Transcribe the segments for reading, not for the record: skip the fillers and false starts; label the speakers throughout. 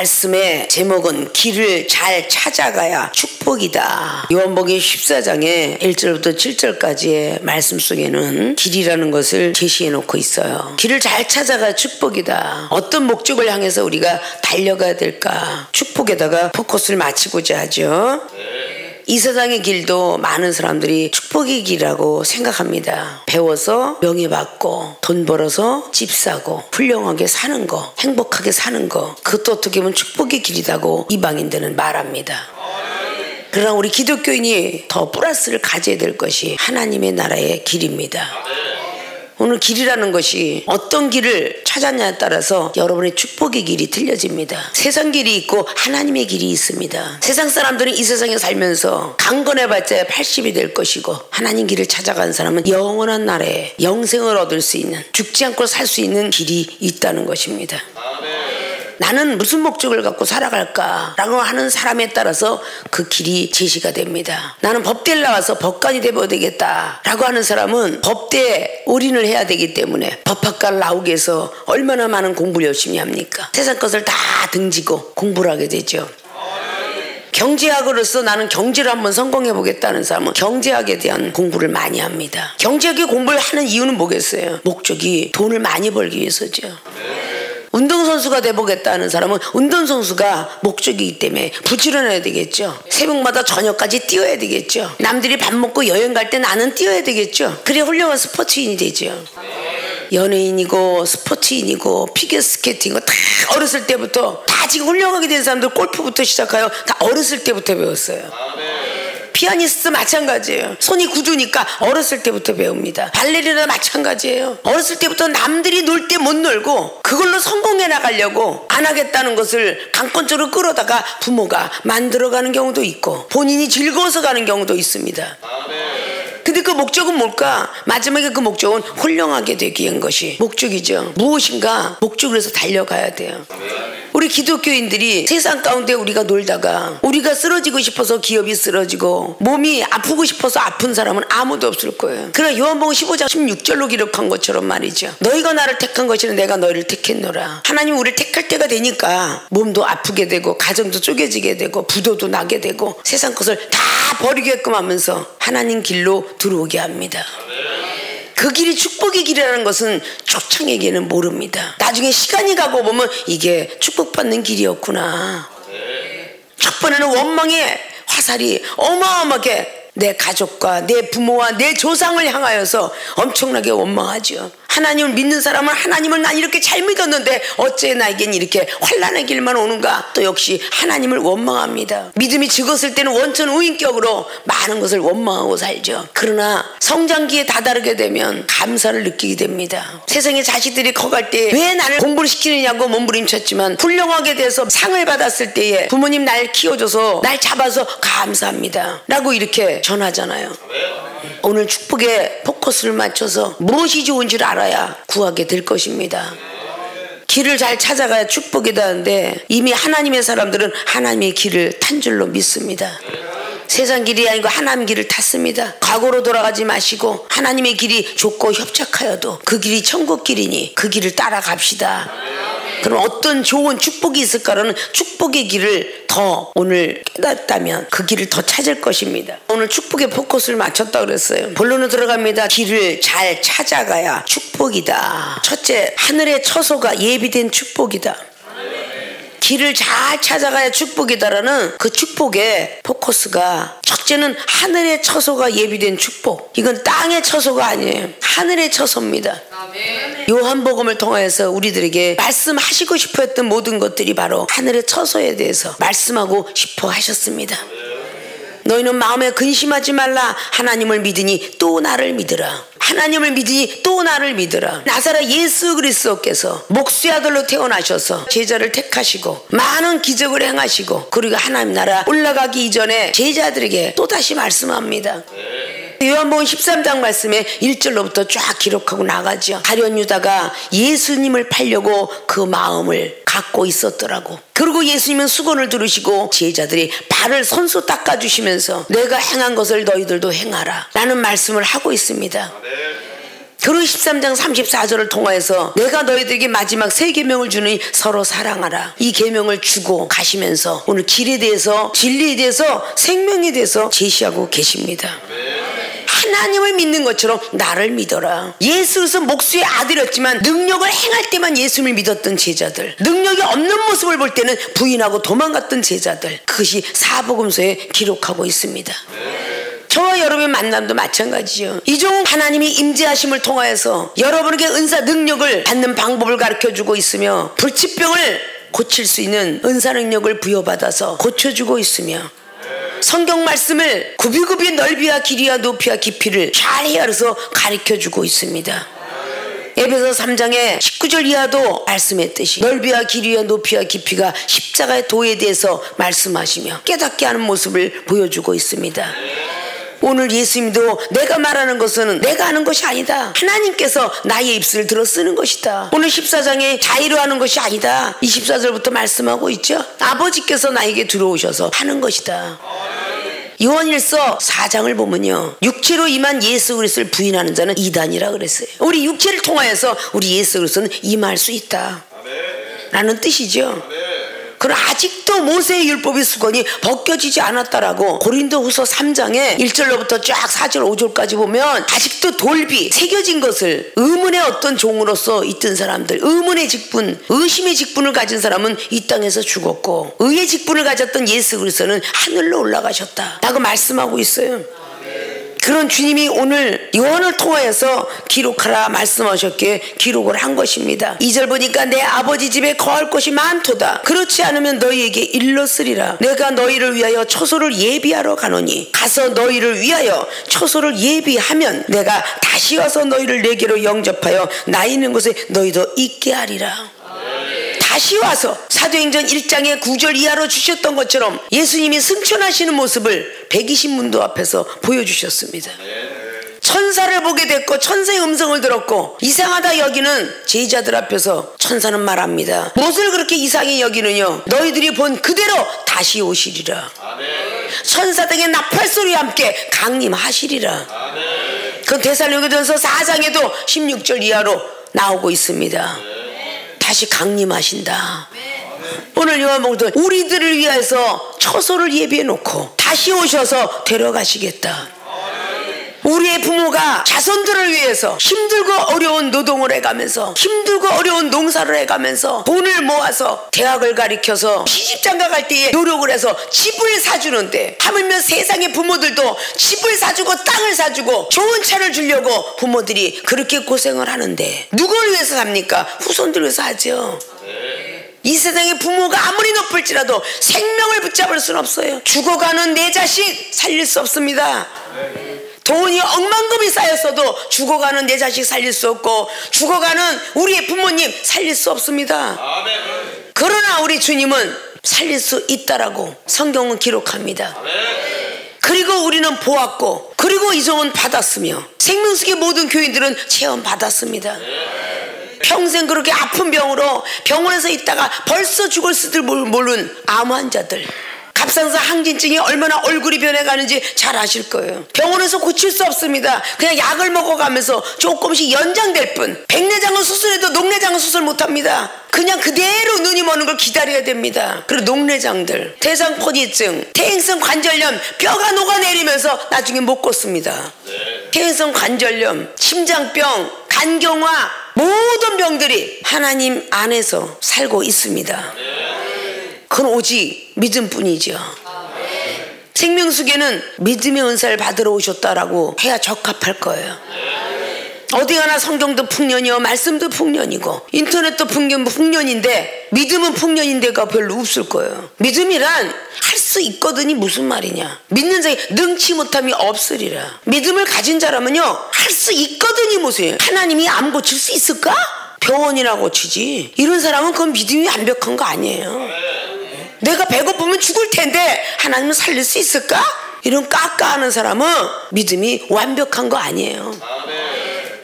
Speaker 1: 말씀의 제목은 길을 잘 찾아가야 축복이다. 요한복음 14장의 1절부터 7절까지의 말씀 속에는 길이라는 것을 제시해 놓고 있어요. 길을 잘 찾아가야 축복이다. 어떤 목적을 향해서 우리가 달려가야 될까? 축복에다가 포커스를 맞추고자 하죠. 이 세상의 길도 많은 사람들이 축복의 길이라고 생각합니다. 배워서 명예받고 돈 벌어서 집 사고 훌륭하게 사는 거, 행복하게 사는 거, 그것도 어떻게 보면 축복의 길이라고 이방인들은 말합니다. 그러나 우리 기독교인이 더 플러스를 가져야 될 것이 하나님의 나라의 길입니다. 오늘 길이라는 것이 어떤 길을 찾았냐에 따라서 여러분의 축복의 길이 틀려집니다. 세상 길이 있고 하나님의 길이 있습니다. 세상 사람들은 이 세상에 살면서 강건해봤자 80이 될 것이고, 하나님 길을 찾아간 사람은 영원한 나라에 영생을 얻을 수 있는, 죽지 않고 살 수 있는 길이 있다는 것입니다. 나는 무슨 목적을 갖고 살아갈까라고 하는 사람에 따라서 그 길이 제시가 됩니다. 나는 법대를 나와서 법관이 되어야 되겠다라고 하는 사람은 법대에 올인을 해야 되기 때문에 법학과를 나오기 위해서 얼마나 많은 공부를 열심히 합니까? 세상 것을 다 등지고 공부를 하게 되죠. 경제학으로서 나는 경제를 한번 성공해 보겠다는 사람은 경제학에 대한 공부를 많이 합니다. 경제학의 공부를 하는 이유는 뭐겠어요? 목적이 돈을 많이 벌기 위해서죠. 운동선수가 돼보겠다는 사람은 운동선수가 목적이기 때문에 부지런해야 되겠죠. 새벽마다 저녁까지 뛰어야 되겠죠. 남들이 밥 먹고 여행 갈 때 나는 뛰어야 되겠죠. 그래야 훌륭한 스포츠인이 되죠. 연예인이고 스포츠인이고 피겨스케이팅이고 다 어렸을 때부터, 다 지금 훌륭하게 된 사람들 골프부터 시작하여 다 어렸을 때부터 배웠어요. 피아니스트 마찬가지예요. 손이 굳으니까 어렸을 때부터 배웁니다. 발레리나 마찬가지예요. 어렸을 때부터 남들이 놀 때 못 놀고 그걸로 성공해 나가려고 안 하겠다는 것을 강권적으로 끌어다가 부모가 만들어가는 경우도 있고, 본인이 즐거워서 가는 경우도 있습니다. 근데 그 목적은 뭘까? 마지막에 그 목적은 훌륭하게 되기 위한 것이 목적이죠. 무엇인가 목적을 해서 달려가야 돼요. 우리 기독교인들이 세상 가운데 우리가 놀다가 우리가 쓰러지고 싶어서 기업이 쓰러지고 몸이 아프고 싶어서 아픈 사람은 아무도 없을 거예요. 그러나 요한복음 15장 16절로 기록한 것처럼 말이죠. 너희가 나를 택한 것이라 내가 너희를 택했노라. 하나님 우리를 택할 때가 되니까 몸도 아프게 되고 가정도 쪼개지게 되고 부도도 나게 되고 세상 것을 다 버리게끔 하면서 하나님 길로 들어오게 합니다. 그 길이 축복의 길이라는 것은 초창에게는 모릅니다. 나중에 시간이 가고 보면 이게 축복받는 길이었구나. 첫 번에는 원망의 화살이 어마어마하게 내 가족과 내 부모와 내 조상을 향하여서 엄청나게 원망하죠. 하나님을 믿는 사람은 하나님을 난 이렇게 잘 믿었는데 어째 나에겐 이렇게 환난의 길만 오는가? 또 역시 하나님을 원망합니다. 믿음이 적었을 때는 원천 우인격으로 많은 것을 원망하고 살죠. 그러나 성장기에 다다르게 되면 감사를 느끼게 됩니다. 세상에 자식들이 커갈 때 왜 나를 공부를 시키느냐고 몸부림쳤지만 훌륭하게 돼서 상을 받았을 때에 부모님 날 키워줘서 날 잡아서 감사합니다 라고 이렇게 전하잖아요. 오늘 축복에 포커스를 맞춰서 무엇이 좋은지를 알아야 구하게 될 것입니다. 길을 잘 찾아가야 축복이다는데 이미 하나님의 사람들은 하나님의 길을 탄 줄로 믿습니다. 세상 길이 아니고 하나님 길을 탔습니다. 과거로 돌아가지 마시고 하나님의 길이 좁고 협착하여도 그 길이 천국 길이니 그 길을 따라갑시다. 그럼 어떤 좋은 축복이 있을까라는 축복의 길을 더 오늘 깨닫다면 그 길을 더 찾을 것입니다. 오늘 축복에 포커스를 맞췄다 그랬어요. 본론으로 들어갑니다. 길을 잘 찾아가야 축복이다. 첫째, 하늘의 처소가 예비된 축복이다. 길을 잘 찾아가야 축복이다라는 그 축복의 포커스가, 첫째는 하늘의 처소가 예비된 축복. 이건 땅의 처소가 아니에요. 하늘의 처소입니다. 요한복음을 통하여서 우리들에게 말씀하시고 싶어 했던 모든 것들이 바로 하늘의 처소에 대해서 말씀하고 싶어 하셨습니다. 너희는 마음에 근심하지 말라. 하나님을 믿으니 또 나를 믿으라. 하나님을 믿으니 또 나를 믿으라. 나사렛 예수 그리스도께서 목수의 아들로 태어나셔서 제자를 택하시고 많은 기적을 행하시고 그리고 하나님 나라 올라가기 이전에 제자들에게 또다시 말씀합니다. 요한복음 13장 말씀에 1절로부터 쫙 기록하고 나가죠. 가룟 유다가 예수님을 팔려고 그 마음을 갖고 있었더라고. 그리고 예수님은 수건을 두르시고 제자들이 발을 손수 닦아주시면서 내가 행한 것을 너희들도 행하라 라는 말씀을 하고 있습니다. 결혼 13장 34절을 통하여서 내가 너희들에게 마지막 세 계명을 주니 서로 사랑하라. 이 계명을 주고 가시면서 오늘 길에 대해서, 진리에 대해서, 생명에 대해서 제시하고 계십니다. 하나님을 믿는 것처럼 나를 믿어라. 예수 그리스도 목수의 아들이었지만 능력을 행할 때만 예수님을 믿었던 제자들, 능력이 없는 모습을 볼 때는 부인하고 도망갔던 제자들, 그것이 사복음서에 기록하고 있습니다. 저와 여러분의 만남도 마찬가지죠. 이종 하나님이 임재하심을 통하여서 여러분에게 은사 능력을 받는 방법을 가르쳐주고 있으며 불치병을 고칠 수 있는 은사 능력을 부여받아서 고쳐주고 있으며 성경 말씀을 굽이굽이 넓이와 길이와 높이와 깊이를 잘 헤아려서 가르쳐주고 있습니다. 에베소 3장의 19절 이하도 말씀했듯이 넓이와 길이와 높이와 깊이가 십자가의 도에 대해서 말씀하시며 깨닫게 하는 모습을 보여주고 있습니다. 오늘 예수님도 내가 말하는 것은 내가 하는 것이 아니다. 하나님께서 나의 입술을 들어 쓰는 것이다. 오늘 14장에 자의로 하는 것이 아니다. 24절부터 말씀하고 있죠. 아버지께서 나에게 들어오셔서 하는 것이다. 요한일서 4장을 보면요, 육체로 임한 예수 그리스도를 부인하는 자는 이단이라 그랬어요. 우리 육체를 통하여서 우리 예수 그리스도는 임할 수 있다 라는 뜻이죠. 그러나 아직도 모세의 율법의 수건이 벗겨지지 않았다라고 고린도후서 3장에 1절로부터 쫙 4절 5절까지 보면 아직도 돌비 새겨진 것을, 의문의 어떤 종으로서 있던 사람들, 의문의 직분, 의심의 직분을 가진 사람은 이 땅에서 죽었고 의의 직분을 가졌던 예수 그리스도는 하늘로 올라가셨다 라고 말씀하고 있어요. 그런 주님이 오늘 요한을 통하여서 기록하라 말씀하셨기에 기록을 한 것입니다. 2절 보니까 내 아버지 집에 거할 곳이 많도다. 그렇지 않으면 너희에게 일렀으리라. 내가 너희를 위하여 처소를 예비하러 가노니 가서 너희를 위하여 처소를 예비하면 내가 다시 와서 너희를 내게로 영접하여 나 있는 곳에 너희도 있게 하리라. 다시 와서 사도행전 1장의 9절 이하로 주셨던 것처럼 예수님이 승천하시는 모습을 120문도 앞에서 보여주셨습니다. 천사를 보게 됐고 천사의 음성을 들었고 이상하다 여기는 제자들 앞에서 천사는 말합니다. 무엇을 그렇게 이상히 여기느냐? 너희들이 본 그대로 다시 오시리라. 천사 등의 나팔소리와 함께 강림하시리라. 그건 데살로니가전서 4장에도 16절 이하로 나오고 있습니다. 다시 강림하신다. 오늘 요한복음도 우리들을 위해서 처소를 예비해 놓고 다시 오셔서 데려가시겠다. 우리의 부모가 자손들을 위해서 힘들고 어려운 노동을 해가면서 힘들고 어려운 농사를 해가면서 돈을 모아서 대학을 가리켜서 시집장가 갈 때에 노력을 해서 집을 사주는데 하물며 세상의 부모들도 집을 사주고 땅을 사주고 좋은 차를 주려고 부모들이 그렇게 고생을 하는데 누구를 위해서 삽니까? 후손들을 위해서 하죠. 이 세상의 부모가 아무리 높을지라도 생명을 붙잡을 수는 없어요. 죽어가는 내 자식 살릴 수 없습니다. 돈이 억만금이 쌓였어도 죽어가는 내 자식 살릴 수 없고 죽어가는 우리의 부모님 살릴 수 없습니다. 그러나 우리 주님은 살릴 수 있다라고 성경은 기록합니다. 그리고 우리는 보았고 그리고 이종은 받았으며 생명수의 모든 교인들은 체험받았습니다. 평생 그렇게 아픈 병으로 병원에서 있다가 벌써 죽을 수도 모르는 암 환자들, 갑상선 항진증이 얼마나 얼굴이 변해가는지 잘 아실 거예요. 병원에서 고칠 수 없습니다. 그냥 약을 먹어가면서 조금씩 연장될 뿐. 백내장은 수술해도 녹내장은 수술 못합니다. 그냥 그대로 눈이 머는 걸 기다려야 됩니다. 그리고 녹내장들, 대상포진증, 퇴행성 관절염, 뼈가 녹아내리면서 나중에 못 걷습니다. 퇴행성 관절염, 심장병, 간경화, 모든 병들이 하나님 안에서 살고 있습니다. 그건 오직 믿음뿐이죠. 생명수계는 믿음의 은사를 받으러 오셨다라고 해야 적합할 거예요. 어디 가나 성경도 풍년이요 말씀도 풍년이고 인터넷도 풍년인데 믿음은 풍년인데가 별로 없을 거예요. 믿음이란 할 수 있거든이 무슨 말이냐? 믿는 자에 능치 못함이 없으리라. 믿음을 가진 자라면요 할 수 있거든이 무슨, 하나님이 암 고칠 수 있을까? 병원이나 고치지. 이런 사람은 그건 믿음이 완벽한 거 아니에요. 내가 배고프면 죽을 텐데 하나님은 살릴 수 있을까? 이런 까까하는 사람은 믿음이 완벽한 거 아니에요.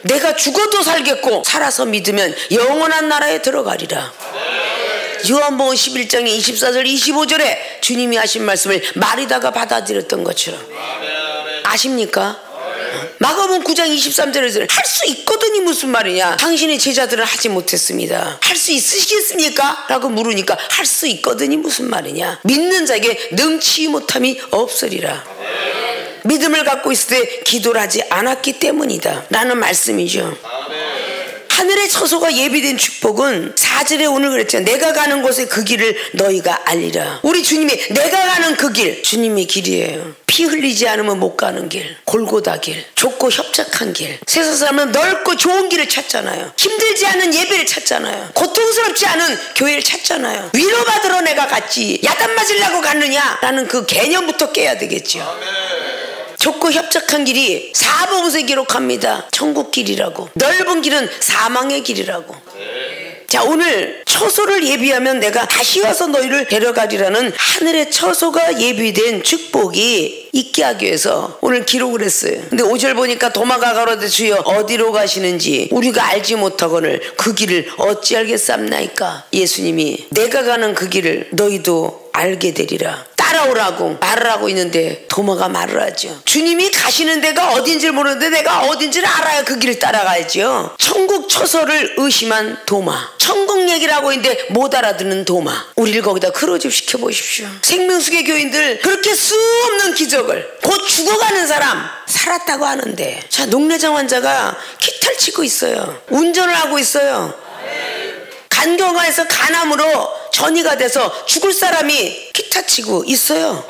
Speaker 1: 내가 죽어도 살겠고 살아서 믿으면 영원한 나라에 들어가리라. 요한복음 11장의 24절 25절에 주님이 하신 말씀을 마리다가 받아들였던 것처럼. 아십니까? 마가복음 9장 23절에서 할 수 있거든이 무슨 말이냐? 당신의 제자들은 하지 못했습니다. 할 수 있으시겠습니까? 라고 물으니까 할 수 있거든이 무슨 말이냐? 믿는 자에게 능치 못함이 없으리라. 믿음을 갖고 있을 때 기도를 하지 않았기 때문이다 라는 말씀이죠. 하늘의 처소가 예비된 축복은 4절에 오늘 그랬죠. 내가 가는 곳에 그 길을 너희가 알리라. 우리 주님이 내가 가는 그 길, 주님의 길이에요. 피 흘리지 않으면 못 가는 길, 골고다 길, 좁고 협착한 길. 세상 사람은 넓고 좋은 길을 찾잖아요. 힘들지 않은 예배를 찾잖아요. 고통스럽지 않은 교회를 찾잖아요. 위로받으러 내가 갔지 야단 맞으려고 갔느냐 라는 그 개념부터 깨야 되겠죠. 좁고 협착한 길이 사복음서에 기록합니다. 천국 길이라고. 넓은 길은 사망의 길이라고. 자, 오늘 처소를 예비하면 내가 다시 와서 너희를 데려가리라는 하늘의 처소가 예비된 축복이 있게 하기 위해서 오늘 기록을 했어요. 근데 5절 보니까 도마가 가로되 주여 어디로 가시는지 우리가 알지 못하거늘 그 길을 어찌 알겠삼나이까. 예수님이 내가 가는 그 길을 너희도 알게 되리라. 따라오라고 말을 하고 있는데 도마가 말을 하죠. 주님이 가시는 데가 어딘지를 모르는데 내가 어딘지를 알아야 그 길을 따라가야죠. 천국 처소를 의심한 도마, 천국 얘기를 하고 있는데 못 알아듣는 도마, 우리를 거기다 크로집시켜 보십시오. 생명수계 교인들 그렇게 수없는 기적을, 곧 죽어가는 사람 살았다고 하는데, 자, 녹내장 환자가 기타를 치고 있어요. 운전을 하고 있어요. 간경화에서 간암으로 전이가 돼서 죽을 사람이 기타 치고 있어요.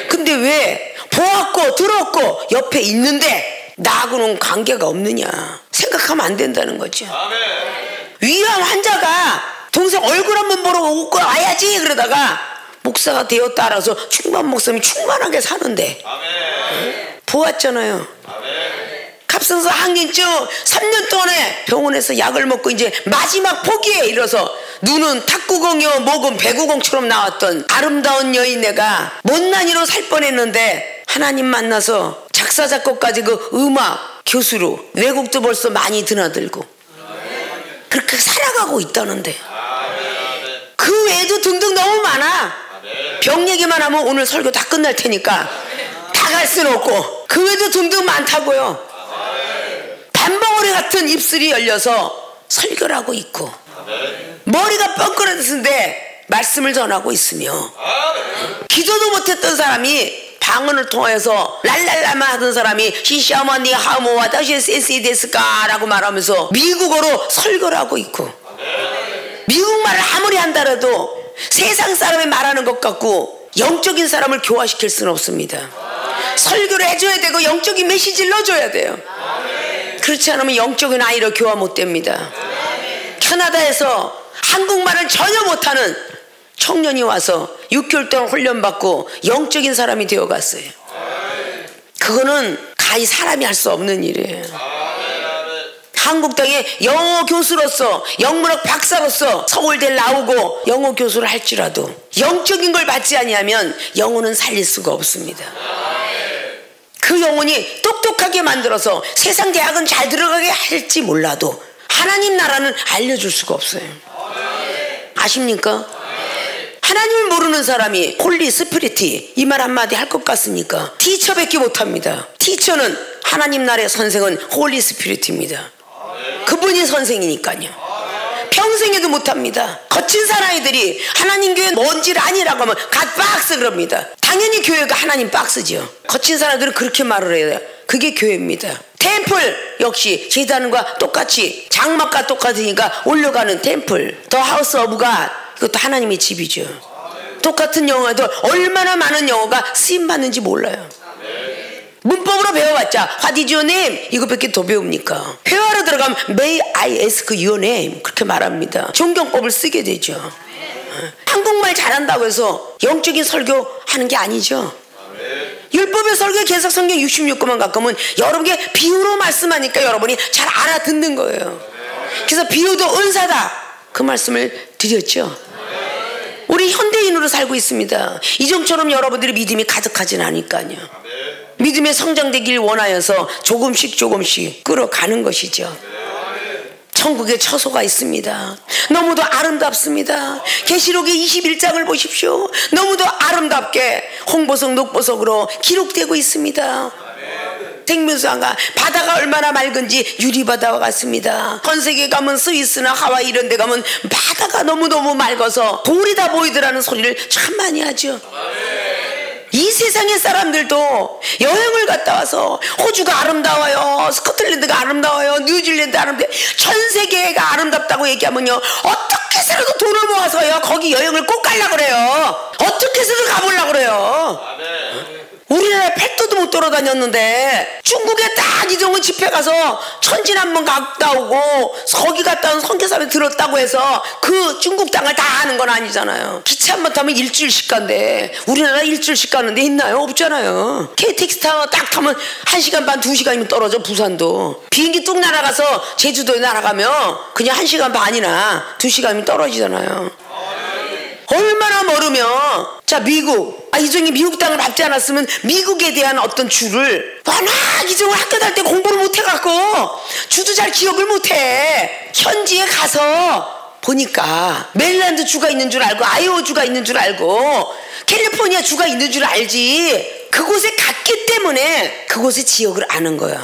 Speaker 1: 근데 왜 보았고 들었고 옆에 있는데 나하고는 관계가 없느냐 생각하면 안 된다는 거죠. 위암 환자가 동생 얼굴 한번 보러 웃고 와야지 그러다가 목사가 되어 따라서 충만 목사님이 충만하게 사는데 보았잖아요. 갑상선 항진증 3년 동안에 병원에서 약을 먹고 이제 마지막 포기에 이르러서 눈은 탁구공이요 목은 배구공처럼 나왔던 아름다운 여인네가 못난이로 살 뻔했는데 하나님 만나서 작사 작곡까지 그 음악 교수로 외국도 벌써 많이 드나들고 그렇게 살아가고 있다는데, 그 외에도 등등 너무 많아. 병 얘기만 하면 오늘 설교 다 끝날 테니까 다 갈 수는 없고 그 외에도 등등 많다고요. 단벙어리 같은 입술이 열려서 설교를 하고 있고 머리가 뻥그러졌는데 말씀을 전하고 있으며, 기도도 못했던 사람이 방언을 통해서 랄랄라만 하던 사람이 시샤머니 하모와 다시 센시 데스까 라고 말하면서 미국어로 설교를 하고 있고, 미국말을 아무리 한다라도 세상 사람이 말하는 것 같고 영적인 사람을 교화시킬 수는 없습니다. 설교를 해줘야 되고 영적인 메시지를 넣어줘야 돼요. 그렇지 않으면 영적인 아이로 교화 못 됩니다. 캐나다에서 한국말을 전혀 못하는 청년이 와서 6개월 동안 훈련받고 영적인 사람이 되어갔어요. 그거는 가히 사람이 할 수 없는 일이에요. 한국 땅에 영어 교수로서 영문학 박사로서 서울대 나오고 영어 교수를 할지라도 영적인 걸 받지 아니하면 영혼은 살릴 수가 없습니다. 그 영혼이 똑똑하게 만들어서 세상 대학은 잘 들어가게 할지 몰라도 하나님 나라는 알려줄 수가 없어요. 아십니까? 하나님을 모르는 사람이 홀리 스피리티 이 말 한마디 할 것 같습니까? 티처밖에 못합니다. 티처는 하나님 나라의 선생은 홀리 스피리트입니다. 그분이 선생이니까요. 평생에도 못합니다. 거친 사나이들이 하나님 교회 뭔지를 아니라고 하면 갓박스 그럽니다. 당연히 교회가 하나님 박스죠. 거친 사람들은 그렇게 말을 해요. 그게 교회입니다. 템플 역시 제단과 똑같이 장막과 똑같으니까 올려가는 temple, the house of God, 이것도 하나님의 집이죠. 똑같은 영어도 얼마나 많은 영어가 쓰임받는지 몰라요. 문법으로 배워봤자 What is your name? 이거밖에 더 배웁니까? 회화로 들어가면 May I ask your name? 그렇게 말합니다. 존경법을 쓰게 되죠. 한국말 잘한다고 해서 영적인 설교하는 게 아니죠. 율법의 설교에 계속 성경 66권만 갖고 오면 여러분께 비유로 말씀하니까 여러분이 잘 알아듣는 거예요. 그래서 비유도 은사다 그 말씀을 드렸죠. 우리 현대인으로 살고 있습니다. 이전처럼 여러분들이 믿음이 가득하진 않으니까요. 믿음의 성장되길 원하여서 조금씩 끌어가는 것이죠. 천국에 처소가 있습니다. 너무도 아름답습니다. 계시록의 21장을 보십시오. 너무도 아름답게 홍보석 녹보석으로 기록되고 있습니다. 생명수강가 바다가 얼마나 맑은지 유리바다와 같습니다. 전 세계 가면 스위스나 하와이 이런 데 가면 바다가 너무너무 맑아서 돌이 다 보이더라는 소리를 참 많이 하죠. 이 세상의 사람들도 여행을 갔다 와서 호주가 아름다워요, 스코틀랜드가 아름다워요, 뉴질랜드 아름다워요, 전 세계가 아름답다고 얘기하면요, 어떻게 해서라도 돈을 모아서요 거기 여행을 꼭 가려고 그래요. 어떻게 해서든 가보려고 그래요. 우리나라에 팔도도 못 돌아다녔는데 중국에 딱 이정은 집회 가서 천진한번 갔다 오고 거기 갔다 온 선교사를 들었다고 해서 그 중국 땅을 다 아는 건 아니잖아요. 기차 한 번 타면 일주일씩 간대. 우리나라 일주일씩 가는 데 있나요? 없잖아요. KTX 딱 타면 1시간 반 2시간이면 떨어져. 부산도 비행기 뚝 날아가서 제주도에 날아가면 그냥 1시간 반이나 2시간이면 떨어지잖아요. 얼마나 멀으면 자 미국 이종이 미국 땅을 밟지 않았으면 미국에 대한 어떤 주를 워낙 이종을 학교 다닐 때 공부를 못해갖고 주도 잘 기억을 못해. 현지에 가서 보니까 메릴랜드 주가 있는 줄 알고 아이오와 주가 있는 줄 알고 캘리포니아 주가 있는 줄 알지 그곳에 갔기 때문에 그곳의 지역을 아는 거야.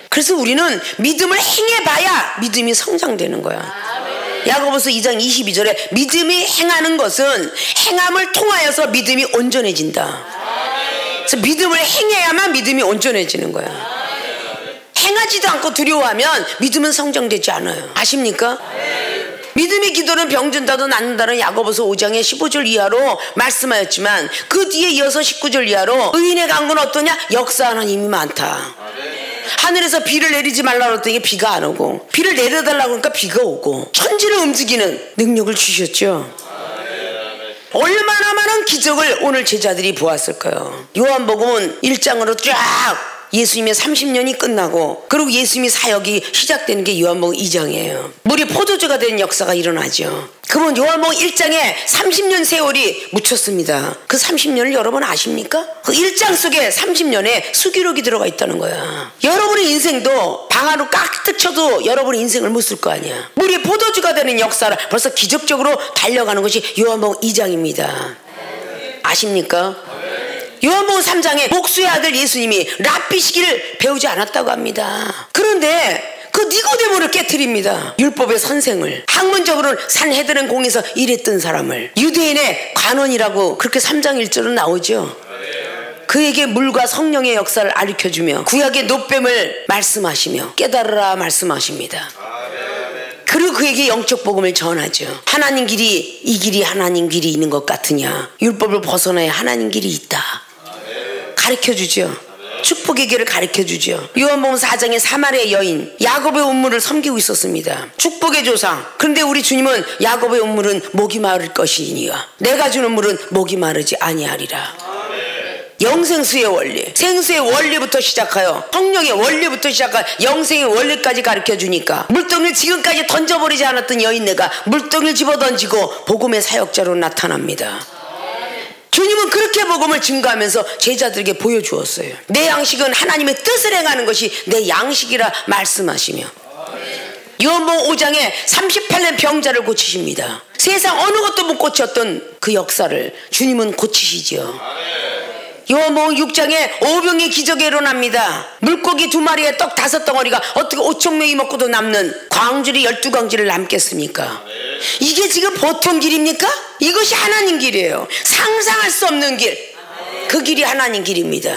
Speaker 1: 그래서 우리는 믿음을 행해봐야 믿음이 성장되는 거야. 야고보서 2장 22절에 믿음이 행하는 것은 행함을 통하여서 믿음이 온전해진다. 그래서 믿음을 행해야만 믿음이 온전해지는 거야. 행하지도 않고 두려워하면 믿음은 성장되지 않아요. 아십니까? 믿음의 기도는 병든다도 낫는다는 야고보서 5장의 15절 이하로 말씀하였지만 그 뒤에 이어서 19절 이하로 의인의 강구는 어떠냐? 역사하는 힘이 많다. 하늘에서 비를 내리지 말라고 했더니 비가 안 오고 비를 내려달라고 하니까 비가 오고 천지를 움직이는 능력을 주셨죠. 얼마나 많은 기적을 오늘 제자들이 보았을까요? 요한복음은 1장으로 쫙 예수님의 30년이 끝나고 그리고 예수님의 사역이 시작되는 게 요한복음 2장이에요. 물이 포도주가 되는 역사가 일어나죠. 그러면 요한복음 1장에 30년 세월이 묻혔습니다. 그 30년을 여러분 아십니까? 그 1장 속에 30년에 수기록이 들어가 있다는 거야. 여러분의 인생도 방아로 깍듯 쳐도 여러분의 인생을 못 쓸 거 아니야. 물이 포도주가 되는 역사를 벌써 기적적으로 달려가는 것이 요한복음 2장입니다. 아십니까? 요한복음 3장에 목수의 아들 예수님이 랍비시기를 배우지 않았다고 합니다. 그런데 그 니고데모를 깨트립니다. 율법의 선생을. 학문적으로는 산헤드린 공에서 일했던 사람을 유대인의 관원이라고 그렇게 3장 1절은 나오죠. 그에게 물과 성령의 역사를 가르쳐주며 구약의 노뱀을 말씀하시며 깨달으라 말씀하십니다. 그리고 그에게 영적 복음을 전하죠. 하나님 길이 이 길이 하나님 길이 있는 것 같으냐? 율법을 벗어나야 하나님 길이 있다. 가르쳐주죠. 축복의 길을 가르쳐주죠. 요한복음 4장의 사마리아 여인 야곱의 운물을 섬기고 있었습니다. 축복의 조상. 그런데 우리 주님은 야곱의 운물은 목이 마를 것이니와 내가 주는 물은 목이 마르지 아니하리라. 영생수의 원리, 생수의 원리부터 시작하여 성령의 원리부터 시작하여 영생의 원리까지 가르쳐주니까 물동이를 지금까지 던져버리지 않았던 여인네가 물동이를 집어던지고 복음의 사역자로 나타납니다. 주님은 그렇게 복음을 증거하면서 제자들에게 보여주었어요. 내 양식은 하나님의 뜻을 행하는 것이 내 양식이라 말씀하시며 요한복음 5장에 38년 병자를 고치십니다. 세상 어느 것도 못 고쳤던 그 역사를 주님은 고치시죠. 요한복음 6장에 5병이 기적이 일어납니다. 물고기 2마리에 떡 5덩어리가 어떻게 5,000명이 먹고도 남는 광주리 12광주리를 남겠습니까? 이게 지금 보통 길입니까? 이것이 하나님 길이에요. 상상할 수 없는 길. 그 길이 하나님 길입니다.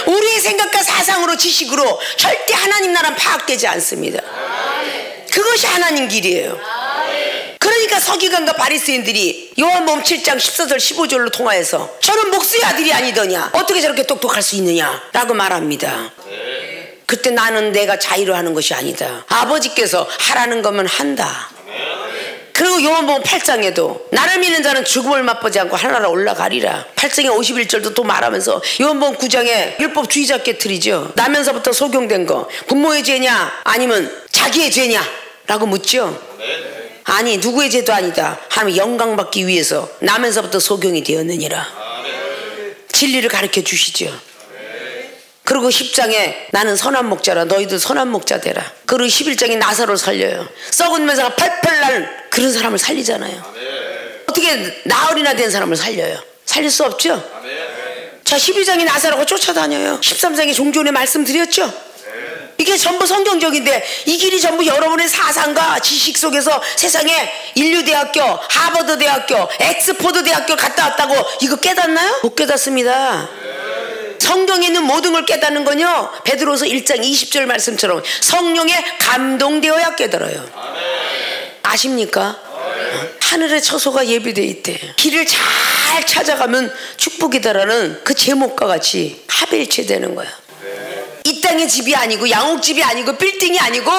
Speaker 1: 우리의 생각과 사상으로 지식으로 절대 하나님 나라는 파악되지 않습니다. 그것이 하나님 길이에요. 그러니까 서기관과 바리새인들이 요한복음 7장 14절 15절로 통하여서 저는 목수의 아들이 아니더냐 어떻게 저렇게 똑똑할 수 있느냐 라고 말합니다. 그때 나는 내가 자의로 하는 것이 아니다. 아버지께서 하라는 거면 한다. 그리고 요한복음 8장에도 나를 믿는 자는 죽음을 맛보지 않고 하늘나라 올라가리라. 8장의 51절도 또 말하면서 요한복음 9장에 율법주의자 깨트리죠. 나면서부터 소경된 거 부모의 죄냐 아니면 자기의 죄냐 라고 묻죠. 아니 누구의 죄도 아니다. 하나님 영광받기 위해서 나면서부터 소경이 되었느니라. 진리를 가르쳐 주시죠. 그리고 10장에 나는 선한 목자라 너희들 선한 목자 되라. 그리고 11장에 나사로를 살려요. 썩은 면사가 펄펄 나는 그런 사람을 살리잖아요. 어떻게 나흘이나 된 사람을 살려요? 살릴 수 없죠. 자, 12장이 나사로가 쫓아다녀요. 13장에 종전에 말씀드렸죠. 이게 전부 성경적인데 이 길이 전부 여러분의 사상과 지식 속에서 세상에 인류대학교, 하버드대학교, 엑스포드대학교 갔다 왔다고 이거 깨닫나요? 못 깨닫습니다. 성경에 있는 모든 걸 깨닫는 건요, 베드로서 1장 20절 말씀처럼 성령에 감동되어야 깨달아요. 아십니까? 하늘의 처소가 예비되어 있대. 길을 잘 찾아가면 축복이다라는 그 제목과 같이 합일체되는 거야. 이 땅의 집이 아니고 양옥집이 아니고 빌딩이 아니고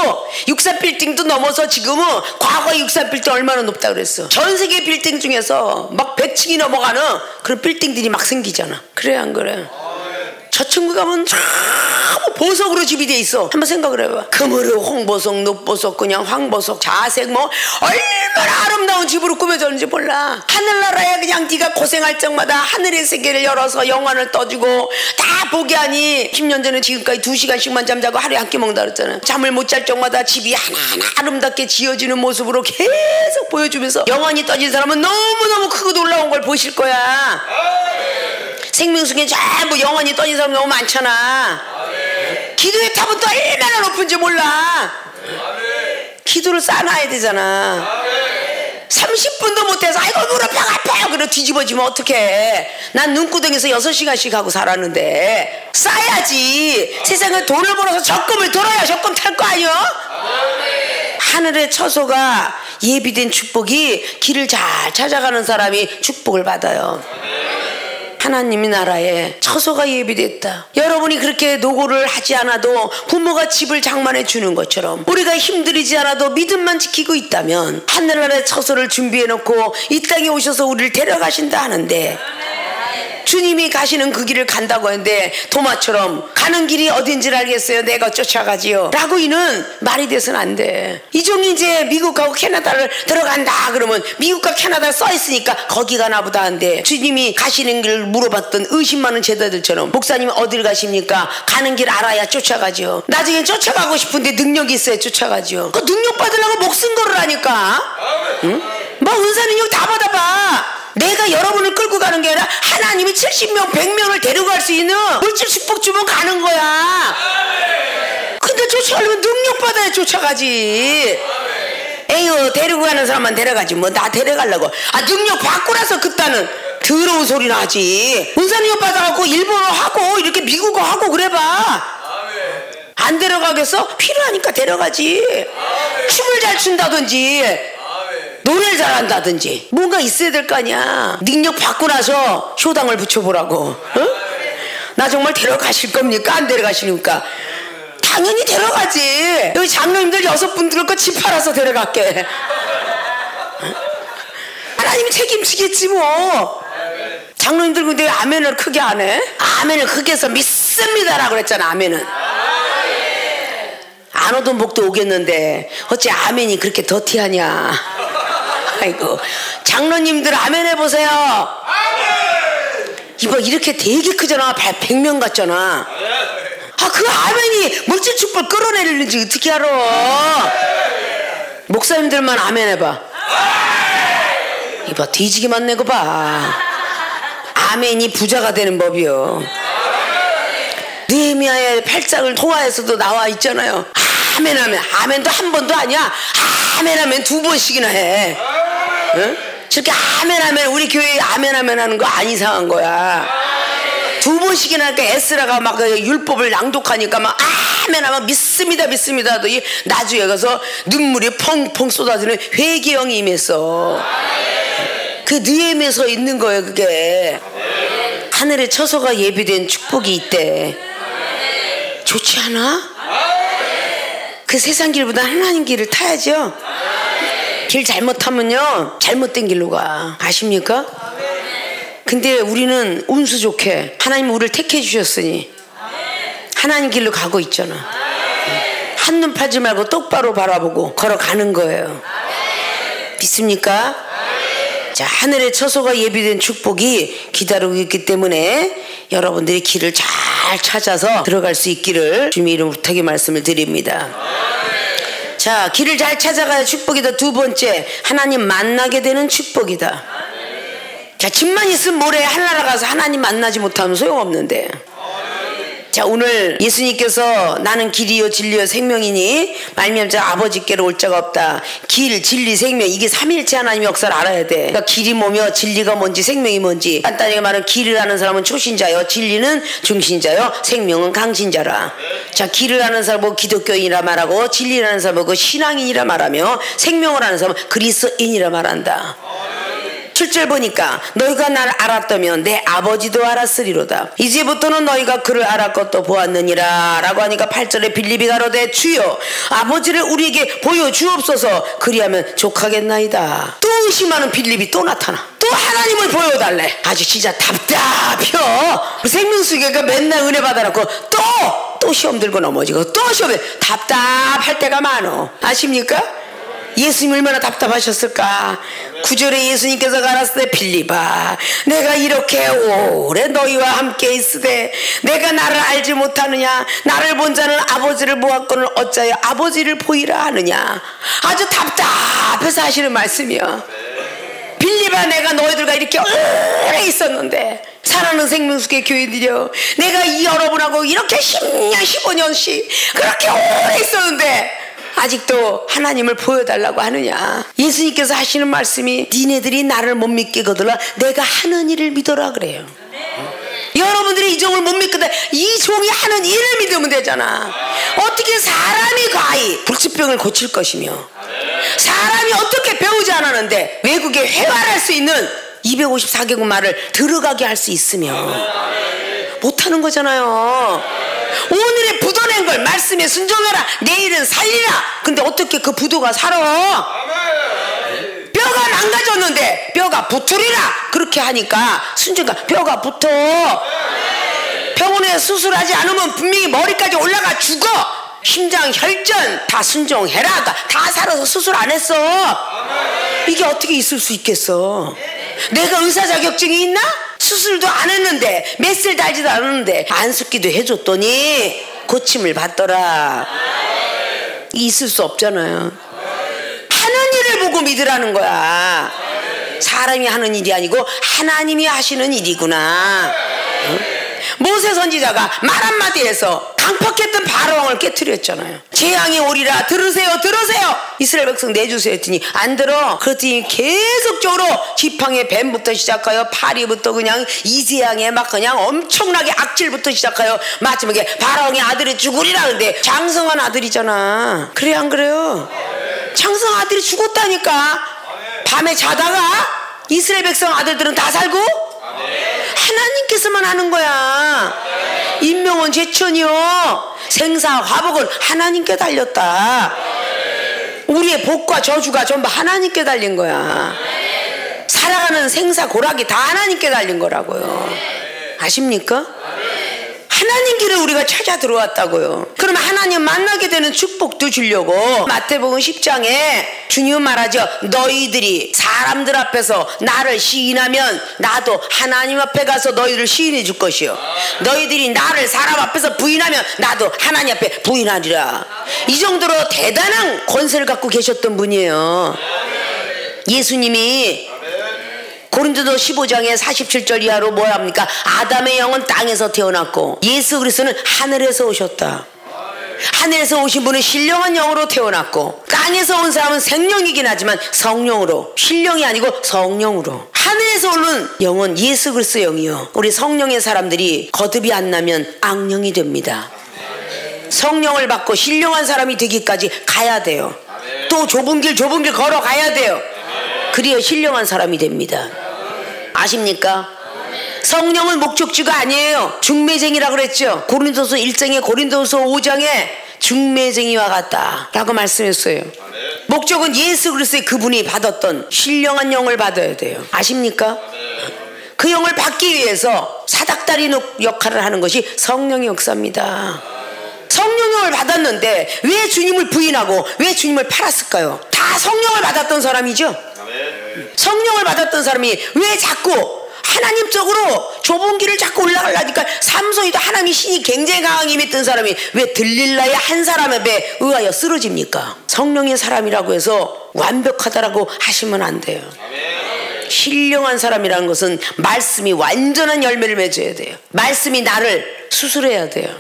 Speaker 1: 63빌딩도 넘어서 지금은, 과거에 63빌딩 얼마나 높다 그랬어. 전 세계 빌딩 중에서 막 100층이 넘어가는 그런 빌딩들이 막 생기잖아. 그래 안 그래? 저층 가면 참 보석으로 집이 돼 있어. 한번 생각을 해봐. 금으로 홍보석, 녹보석, 그냥 황보석, 자색 뭐 얼마나 아름다운 집으로 꾸며졌는지 몰라. 하늘나라에 그냥 네가 고생할 적마다 하늘의 세계를 열어서 영화를 떠주고 다 보게 하니 10년 전에 지금까지 2시간씩만 잠자고 하루에 한 끼 먹는다 그랬잖아. 잠을 못 잘 적마다 집이 하나하나 아름답게 지어지는 모습으로 계속 보여주면서 영원히 떠진 사람은 너무너무 크고 놀라운 걸 보실 거야. 생명수에 전부 영원히 떠진 사람 너무 많잖아. 기도의 탑은 또 얼마나 높은지 몰라. 기도를 쌓아놔야 되잖아. 30분도 못해서 아이고 무릎 아파요 그래 뒤집어지면 어떡해. 난 눈구덩이에서 6시간씩 하고 살았는데 쌓아야지. 세상에 돈을 벌어서 적금을 들어야 적금 탈 거 아니야? 하늘의 처소가 예비된 축복이 길을 잘 찾아가는 사람이 축복을 받아요. 하나님의 나라에 처소가 예비됐다. 여러분이 그렇게 노고를 하지 않아도 부모가 집을 장만해 주는 것처럼 우리가 힘들이지 않아도 믿음만 지키고 있다면 하늘나라의 처소를 준비해 놓고 이 땅에 오셔서 우리를 데려가신다 하는데, 주님이 가시는 그 길을 간다고 하는데 도마처럼 가는 길이 어딘지를 알겠어요? 내가 쫓아가지요 라고 이는 말이 돼서는 안 돼. 이종이 이제 미국하고 캐나다를 들어간다 그러면 미국과 캐나다 써있으니까 거기 가나 보다 한데, 주님이 가시는 길을 물어봤던 의심 많은 제자들처럼 목사님 어딜 가십니까? 가는 길 알아야 쫓아가죠. 나중에 쫓아가고 싶은데 능력이 있어야 쫓아가죠. 그 능력 받으려고 목숨 걸으라니까. 응? 뭐 은사 능력 다 받아봐. 내가 여러분을 끌고 가는 게 아니라 하나님이 70명 100명을 데려갈 수 있는 물질 축복 주면 가는 거야. 근데 쫓아가려면 능력 받아야 쫓아가지. 에휴 데리고 가는 사람만 데려가지 뭐 나 데려가려고. 아 능력 받고 나서 그따는 더러운 소리나 하지. 은사 능력 받아갖고 일본어 하고 이렇게 미국어 하고 그래봐. 안 데려가겠어? 필요하니까 데려가지. 춤을 잘 춘다든지 노래를 잘한다든지 뭔가 있어야 될 거 아니야. 능력 받고 나서 효당을 붙여보라고. 응? 나 정말 데려가실 겁니까? 안 데려가시니까? 당연히 데려가지. 여기 장로님들 6분 들을 거 집 팔아서 데려갈게. 응? 하나님이 책임지겠지 뭐. 장로님들 근데 아멘을 크게 안 해? 아멘을 크게 해서 믿습니다라고 그랬잖아. 아멘은 안 오던 복도 오겠는데 어째 아멘이 그렇게 더티하냐. 아이고 장로님들 아멘 해보세요. 이봐 이렇게 되게 크잖아. 100명 같잖아. 아 그 아멘이 물질 축복을 끌어내리는지 어떻게 알아. 목사님들만 아멘 해봐. 이봐 뒤지기만 내고 봐. 아멘이 부자가 되는 법이요. 느헤미야의 8장을 통화에서도 나와 있잖아요. 아멘 하면 아멘도 한 번도 아니야. 아멘 하면 2번씩이나 해. 응? 저렇게 아멘 하면 우리 교회에 아멘 하면 하는 거 안 이상한 거야. 2번씩이나 하니까 에스라가 막 율법을 낭독하니까 막 아멘 하면 믿습니다 믿습니다 하더니 나중에 가서 눈물이 펑펑 쏟아지는 회개형이 임했어. 그 느헤미야에서 있는 거예요. 그게 하늘의 처소가 예비된 축복이 있대. 좋지 않아? 그 세상 길보다 하나님 길을 타야죠. 길 잘못하면요 잘못된 길로 가. 아십니까? 근데 우리는 운수 좋게 하나님 우리를 택해 주셨으니 하나님 길로 가고 있잖아. 한눈 팔지 말고 똑바로 바라보고 걸어가는 거예요. 믿습니까? 자, 하늘의 처소가 예비된 축복이 기다리고 있기 때문에 여러분들이 길을 잘 찾아서 들어갈 수 있기를 주님의 이름으로 부탁의 말씀을 드립니다. 자, 길을 잘 찾아가야 축복이다. 2번째, 하나님 만나게 되는 축복이다. 자, 집만 있으면 뭐래? 하늘나라 가서 하나님 만나지 못하면 소용없는데. 자, 오늘 예수님께서 나는 길이요 진리요 생명이니 말미암아 아버지께로 올 자가 없다. 길, 진리, 생명, 이게 삼위일체 하나님의 역사를 알아야 돼. 그러니까 길이 뭐며 진리가 뭔지 생명이 뭔지. 간단하게 말하면 길을 아는 사람은 초신자요, 진리는 중신자요, 생명은 강신자라. 자, 길을 아는 사람은 기독교인이라 말하고, 진리를 아는 사람은 신앙인이라 말하며, 생명을 아는 사람은 그리스도인이라 말한다. 7절 보니까 너희가 나를 알았다면 내 아버지도 알았으리로다. 이제부터는 너희가 그를 알았고 보았느니라 라고 하니까 8절에 빌립이 가로되 주여 아버지를 우리에게 보여주옵소서 그리하면 족하겠나이다. 또 의심하는 빌립이 또 나타나. 또 하나님을 보여달래. 아주 진짜 답답혀. 생명수계가 맨날 은혜 받아놓고 또 시험 들고 넘어지고 또 시험에 답답할 때가 많어. 아십니까? 예수님 얼마나 답답하셨을까. 9절에 예수님께서 가라사대 때 빌립아 내가 이렇게 오래 너희와 함께 있으되 내가 나를 알지 못하느냐. 나를 본 자는 아버지를 보았거늘 어찌하여 아버지를 보이라 하느냐. 아주 답답해서 하시는 말씀이야. 빌립아 내가 너희들과 이렇게 오래 있었는데 사랑하는 생명수계 교인들이여 내가 여러분하고 이렇게 10년 15년씩 그렇게 오래 있었는데 아직도 하나님을 보여달라고 하느냐. 예수님께서 하시는 말씀이 니네들이 나를 못 믿게 거들라 내가 하는 일을 믿어라 그래요. 여러분들이 이 종을 못 믿거든 이 종이 하는 일을 믿으면 되잖아. 어떻게 사람이 가히 불치병을 고칠 것이며 사람이 어떻게 배우지 않았는데 외국에 회화할 수 있는 254개국 말을 들어가게 할 수 있으며 못하는 거잖아요. 오늘의 부도낸 걸 말씀에 순종해라 내일은 살리라. 근데 어떻게 그 부도가 살아? 뼈가 망가졌는데 뼈가 붙으리라 그렇게 하니까 순종가 뼈가 붙어. 병원에 수술하지 않으면 분명히 머리까지 올라가 죽어. 심장 혈전 다 순종해라. 다 살아서 수술 안 했어. 이게 어떻게 있을 수 있겠어? 내가 의사 자격증이 있나? 수술도 안 했는데 메스를 달지도 않았는데 안숙기도 해줬더니 고침을 받더라. 있을 수 없잖아요. 하는 일을 보고 믿으라는 거야. 사람이 하는 일이 아니고 하나님이 하시는 일이구나. 모세 선지자가 말 한마디에서 강팍했던 바로왕을 깨트렸잖아요. 재앙이 오리라 들으세요 들으세요 이스라엘 백성 내주세요 했더니 안 들어. 그랬더니 계속적으로 지팡이의 뱀부터 시작하여 파리부터 그냥 이재앙에 막 그냥 엄청나게 악질부터 시작하여 마지막에 바로왕의 아들이 죽으리라. 근데 장성한 아들이잖아. 그래 안 그래요? 장성한 아들이 죽었다니까. 밤에 자다가 이스라엘 백성 아들들은 다 살고 하나님께서만 하는 거야. 인명은 제천이요 생사 화복은 하나님께 달렸다. 우리의 복과 저주가 전부 하나님께 달린 거야. 살아가는 생사 고락이 다 하나님께 달린 거라고요. 아십니까? 하나님 길을 우리가 찾아 들어왔다고요. 그러면 하나님 만나게 되는 축복도 주려고 마태복음 10장에 주님 말하죠. 너희들이 사람들 앞에서 나를 시인하면 나도 하나님 앞에 가서 너희를 시인해 줄 것이요. 너희들이 나를 사람 앞에서 부인하면 나도 하나님 앞에 부인하리라. 이 정도로 대단한 권세를 갖고 계셨던 분이에요. 예수님이 고린도서 15장에 47절 이하로 뭐라 합니까? 아담의 영은 땅에서 태어났고 예수 그리스도는 하늘에서 오셨다. 하늘에서 오신 분은 신령한 영으로 태어났고 땅에서 온 사람은 생령이긴 하지만 성령으로, 신령이 아니고 성령으로. 하늘에서 오는 영은 예수 그리스도 영이요. 우리 성령의 사람들이 거듭이 안 나면 악령이 됩니다. 성령을 받고 신령한 사람이 되기까지 가야 돼요. 또 좁은 길 걸어가야 돼요. 그래야 신령한 사람이 됩니다. 아십니까? 성령은 목적지가 아니에요. 중매쟁이라고 그랬죠. 고린도서 1장에 고린도서 5장에 중매쟁이와 같다 라고 말씀했어요. 목적은 예수 그리스도의 그분이 받았던 신령한 영을 받아야 돼요. 아십니까? 그 영을 받기 위해서 사닥다리 역할을 하는 것이 성령의 역사입니다. 성령을 받았는데 왜 주님을 부인하고 왜 주님을 팔았을까요? 다 성령을 받았던 사람이죠. 성령을 받았던 사람이 왜 자꾸 하나님 쪽으로 좁은 길을 자꾸 올라가려니까 삼손이도 하나님이 신이 굉장히 강하게 임했던 사람이 왜 들릴라의 한 사람에 의하여 쓰러집니까? 성령의 사람이라고 해서 완벽하다라고 하시면 안 돼요. 신령한 사람이라는 것은 말씀이 완전한 열매를 맺어야 돼요. 말씀이 나를 수술해야 돼요.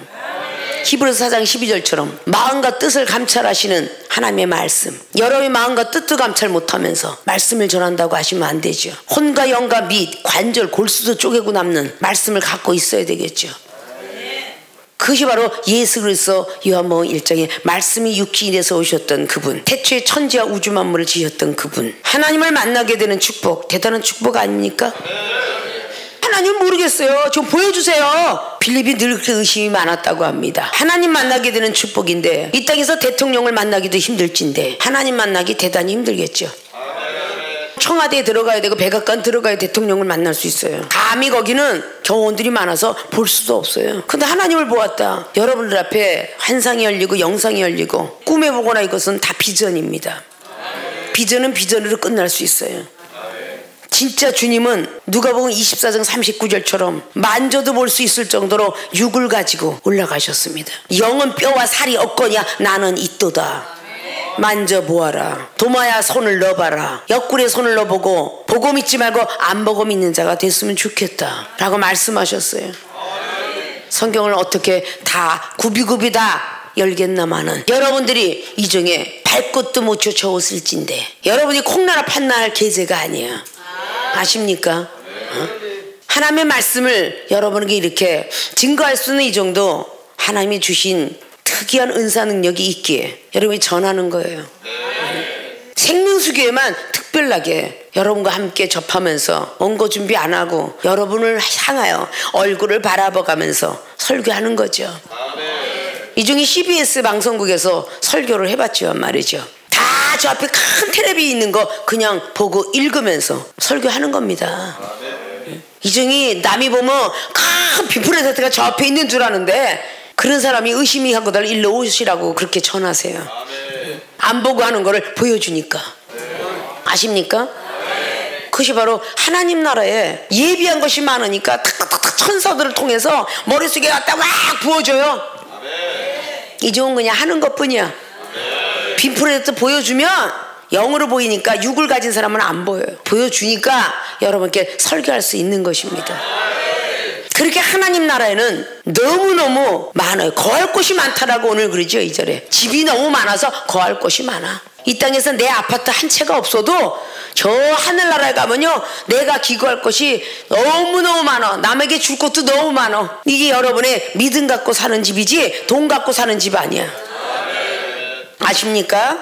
Speaker 1: 히브리서 4장 12절처럼 마음과 뜻을 감찰하시는 하나님의 말씀. 여러분의 마음과 뜻도 감찰 못하면서 말씀을 전한다고 하시면 안 되죠. 혼과 영과 및 관절 골수도 쪼개고 남는 말씀을 갖고 있어야 되겠죠. 그것이 바로 예수 그리스도 요한복음 1장에 말씀이 육신이 돼서 오셨던 그분, 태초에 천지와 우주 만물을 지으셨던 그분, 하나님을 만나게 되는 축복, 대단한 축복 아닙니까? 하나님 모르겠어요. 좀 보여주세요. 빌립이 늘 그렇게 의심이 많았다고 합니다. 하나님 만나게 되는 축복인데 이 땅에서 대통령을 만나기도 힘들진데 하나님 만나기 대단히 힘들겠죠. 청와대에 들어가야 되고 백악관 들어가야 대통령을 만날 수 있어요. 감히 거기는 경호원들이 많아서 볼 수도 없어요. 근데 하나님을 보았다. 여러분들 앞에 환상이 열리고 영상이 열리고 꿈에 보거나 이것은 다 비전입니다. 비전은 비전으로 끝날 수 있어요. 진짜 주님은 누가복음 24장 39절처럼 만져도 볼 수 있을 정도로 육을 가지고 올라가셨습니다. 영은 뼈와 살이 없거냐 나는 있도다. 만져보아라. 도마야 손을 넣어봐라. 옆구리에 손을 넣어보고 보고 믿지 말고 안 보고 믿는 자가 됐으면 좋겠다 라고 말씀하셨어요. 성경을 어떻게 다 구비구비 다 열겠나마는 여러분들이 이 중에 발꽃도 못 쫓아오실진데 여러분이 콩나라 판나 할 계제가 아니에요. 아십니까? 하나님의 말씀을 여러분에게 이렇게 증거할 수 있는 이 정도 하나님이 주신 특이한 은사 능력이 있기에 여러분이 전하는 거예요. 생명수교회만 특별하게 여러분과 함께 접하면서 원고 준비 안 하고 여러분을 향하여 얼굴을 바라봐가면서 설교하는 거죠. 이 중에 CBS 방송국에서 설교를 해봤죠 말이죠. 다 저 앞에 큰 텔레비 있는 거 그냥 보고 읽으면서 설교하는 겁니다. 이중이 남이 보면 큰 비프레세트가 저 앞에 있는 줄 아는데 그런 사람이 의심이 하고들 일로 오시라고 그렇게 전하세요. 안 보고 하는 거를 보여주니까. 아십니까? 그것이 바로 하나님 나라에 예비한 것이 많으니까 탁탁탁 천사들을 통해서 머릿속에 갖다 막 부어줘요. 이종은 그냥 하는 것뿐이야. 빈프레세트 보여주면 영으로 보이니까 육을 가진 사람은 안 보여요. 보여주니까 여러분께 설교할 수 있는 것입니다. 그렇게 하나님 나라에는 너무너무 많아요. 거할 곳이 많다라고 오늘 그러죠. 2절에 집이 너무 많아서 거할 곳이 많아. 이 땅에서 내 아파트 한 채가 없어도 저 하늘나라에 가면요 내가 기거할 것이 너무너무 많아. 남에게 줄 것도 너무 많아. 이게 여러분의 믿음 갖고 사는 집이지 돈 갖고 사는 집 아니야. 아십니까?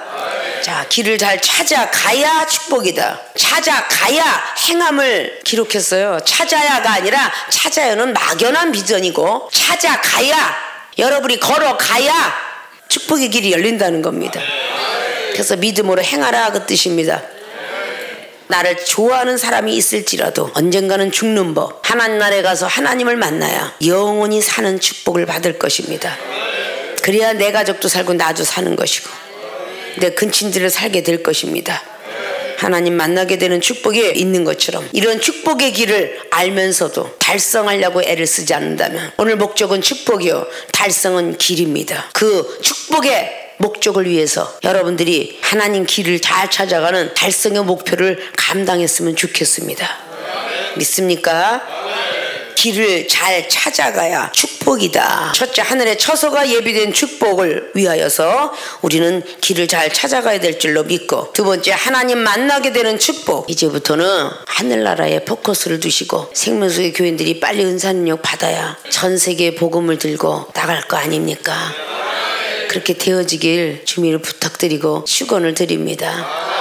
Speaker 1: 자, 길을 잘 찾아가야 축복이다. 찾아가야 행함을 기록했어요. 찾아야가 아니라 찾아야는 막연한 비전이고 찾아가야 여러분이 걸어가야 축복의 길이 열린다는 겁니다. 그래서 믿음으로 행하라 그 뜻입니다. 나를 좋아하는 사람이 있을지라도 언젠가는 죽는 법. 하나님 나라에 가서 하나님을 만나야 영원히 사는 축복을 받을 것입니다. 그래야 내 가족도 살고 나도 사는 것이고 내 근친들을 살게 될 것입니다. 하나님 만나게 되는 축복이 있는 것처럼 이런 축복의 길을 알면서도 달성하려고 애를 쓰지 않는다면 오늘 목적은 축복이요 달성은 길입니다. 그 축복의 목적을 위해서 여러분들이 하나님 길을 잘 찾아가는 달성의 목표를 감당했으면 좋겠습니다. 믿습니까? 길을 잘 찾아가야 축복이다. 첫째, 하늘의 처소가 예비된 축복을 위하여서 우리는 길을 잘 찾아가야 될 줄로 믿고, 두 번째, 하나님 만나게 되는 축복. 이제부터는 하늘나라에 포커스를 두시고 생명수의 교인들이 빨리 은사능력 받아야 전 세계에 복음을 들고 나갈 거 아닙니까? 그렇게 되어지길 주님을 부탁드리고 축원을 드립니다.